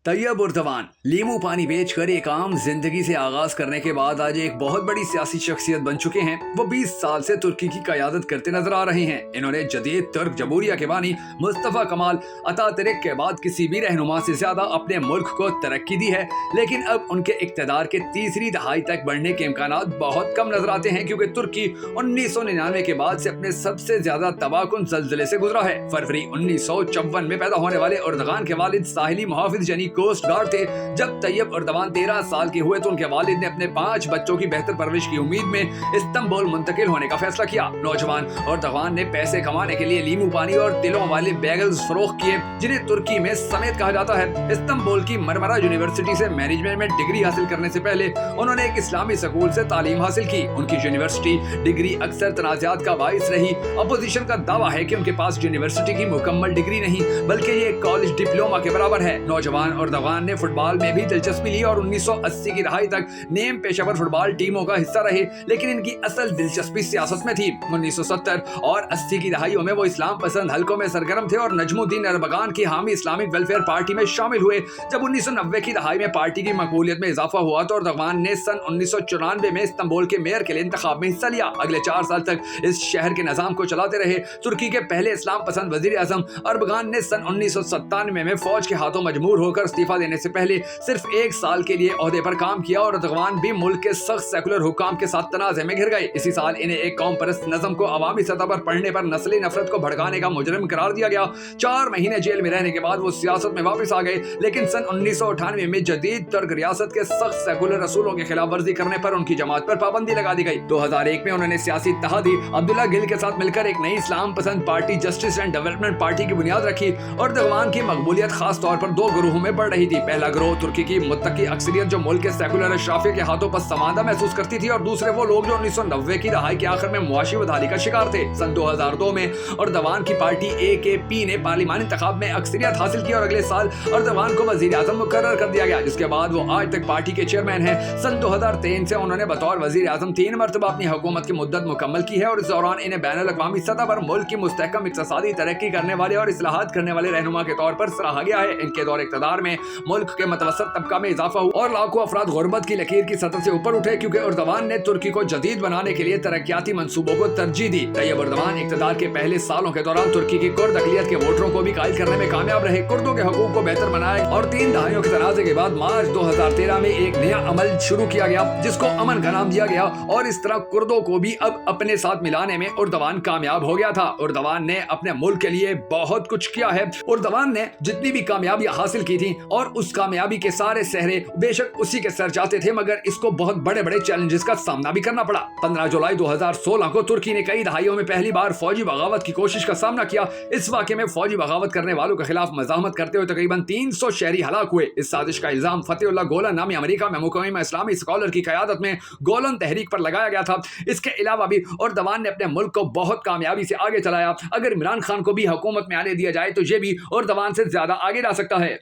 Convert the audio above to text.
طیب اردوان لیمو پانی بیچ کر ایک عام زندگی سے آغاز کرنے کے بعد آج ایک بہت بڑی سیاسی شخصیت بن چکے ہیں۔ وہ 20 سال سے ترکی کی قیادت کرتے نظر آ رہے ہیں۔ انہوں نے جدید ترک جمہوریہ کے بانی مصطفیٰ کمال اتاتürk کے بعد کسی بھی رہنما سے زیادہ اپنے ملک کو ترقی دی ہے، لیکن اب ان کے اقتدار کے تیسری دہائی تک بڑھنے کے امکانات بہت کم نظر آتے ہیں، کیونکہ ترکی 1999 کے بعد سے اپنے سب سے زیادہ تباہ کن زلزلے سے گزرا ہے۔ فروری 1954 میں پیدا ہونے والے اردوغان کے والد ساحلی محافظ یعنی کوسٹ گارڈ تھے۔ جب طیب اردوان 13 سال کے ہوئے تو ان کے والد نے اپنے 5 بچوں کی بہتر پرورش کی امید میں استنبول منتقل ہونے کا فیصلہ کیا۔ نوجوان اردوغان نے پیسے کمانے کے لیے لیمو پانی اور تلوں والے بیگلز فروخت کیے، جنہیں ترکی میں سمیت کہا جاتا ہے۔ استنبول کی مرمرا یونیورسٹی سے مینجمنٹ میں ڈگری حاصل کرنے سے پہلے انہوں نے ایک اسلامی اسکول سے تعلیم حاصل کی۔ ان کی یونیورسٹی ڈگری اکثر تنازعات کا باعث رہی۔ اپوزیشن کا دعویٰ ہے کہ ان کے پاس یونیورسٹی کی مکمل ڈگری نہیں بلکہ یہ ایک کالج ڈپلوما کے برابر ہے۔ نوجوان اردوغان نے فٹ بال میں بھی دلچسپی لی اور 1980 کی دہائی تک نیم پیشہ ور فٹ بال ٹیموں کا حصہ رہے، لیکن ان کی اصل دلچسپی سیاست میں تھی۔ 1970 اور 80 کی دہائیوں میں وہ اسلام پسند حلقوں میں سرگرم تھے اور نجم الدین اربگان کی حامی اسلامک ویلفیئر پارٹی میں شامل ہوئے۔ جب 1990 کی دہائی میں پارٹی کی مقبولیت میں اضافہ ہوا تو اردوغان نے سن 1994 میں استنبول کے میئر کے لیے انتخاب میں حصہ لیا۔ اگلے 4 سال تک اس شہر کے نظام کو چلاتے رہے۔ ترکی کے پہلے اسلام پسند وزیر اعظم اربگان نے سن 1997 میں فوج کے ہاتھوں مجبور ہو کر استعفیٰ دینے سے پہلے صرف 1 سال کے لیے عہدے پر کام کیا اور اردوغان بھی ملک کے سخت سیکولر حکام کے ساتھ تنازع میں گھر گئے۔ اسی سال انہیں ایک قوم پرست نظم کو عوامی سطح پر پڑھنے پر نسلی نفرت کو بھڑکانے کا مجرم قرار دیا گیا۔ 4 مہینے جیل میں رہنے کے بعد وہ سیاست میں واپس آ گئے، لیکن سن 1998 میں جدید ترک ریاست کے سخت سیکولر اصولوں کی خلاف ورزی کرنے پر ان کی جماعت پر پابندی لگا دی گئی۔ 2001 میں انہوں نے سیاسی اتحادی عبداللہ گل کے ساتھ مل کر ایک نئی اسلام پسند party justice and development party کی بنیاد رکھی۔ اردوغان کی مقبولیت خاص طور پر 2 گروہوں میں بڑھ رہی تھی۔ پہلا گروہ ترکی کی متقی اکثریت جو ملک کے سیکولر اشرافیہ کے ہاتھوں پسماندہ محسوس کرتی تھی، اور دوسرے وہ لوگ جو 1990 کی دہائی کے آخر میں معاشی بدحالی کا شکار تھے۔ سن 2002 میں اردوغان کی پارٹی AKP نے پارلیمانی انتخاب میں اکثریت حاصل کی اور اگلے سال اردوغان کو وزیر اعظم مقرر کر دیا گیا، جس کے بعد وہ آج تک پارٹی کے چیئرمین ہیں۔ سن 2003 سے انہوں نے بطور وزیر اعظم 3 مرتبہ اپنی حکومت کی مدت مکمل کی ہے اور اس دوران انہیں بین الاقوامی سطح پر ملک کی مستحکم اقتصادی ترقی کرنے والے اور اصلاحات کرنے والے رہنما کے طور پر سراہا گیا ہے۔ ان کے دور اقتدار میں ملک کے متوسط طبقہ میں اضافہ ہوا اور لاکھوں افراد غربت کی لکیر کی سطح سے اوپر اٹھے، کیونکہ اردوغان نے ترکی کو جدید بنانے کے لیے ترقیاتی منصوبوں کو ترجیح دی۔ طیب اردوغان اقتدار کے پہلے سالوں کے دوران ترکی کی کرد اقلیت کے ووٹروں کو بھی قائل کرنے میں کامیاب رہے، کردوں کے حقوق کو بہتر بنایا اور 3 دہائیوں کے تنازع کے بعد مارچ 2013 میں ایک نیا عمل شروع کیا گیا جس کو امن کا نام دیا گیا، اور اس طرح کردوں کو بھی اب اپنے ساتھ ملانے میں اردوغان کامیاب ہو گیا تھا۔ اردوغان نے اپنے ملک کے لیے بہت کچھ کیا ہے۔ اردوغان نے جتنی بھی کامیابیاں حاصل کی تھیں اور اس کامیابی کے سارے سہرے بے شک اسی کے سر جاتے تھے، مگر اس کو بہت بڑے بڑے چیلنجز کا سامنا بھی کرنا پڑا۔ 15 جولائی 2016 کو ترکی نے کئی دہائیوں میں پہلی بار فوجی بغاوت کی کوشش کا سامنا کیا۔ اس واقعے میں فوجی بغاوت کرنے والوں کے خلاف مزاحمت کرتے ہوئے تقریباً 300 شہری ہلاک ہوئے۔ اس سازش کا الزام فتح اللہ گولن نامی امریکہ میں مقیم اسلامی اسکالر کی قیادت میں گولن تحریک پر لگایا گیا تھا۔ اس کے علاوہ بھی اردوغان نے اپنے ملک کو بہت کامیابی سے آگے چلایا۔ اگر عمران خان کو بھی حکومت میں آنے دیا جائے تو یہ بھی اردوغان سے زیادہ آگے جا سکتا ہے۔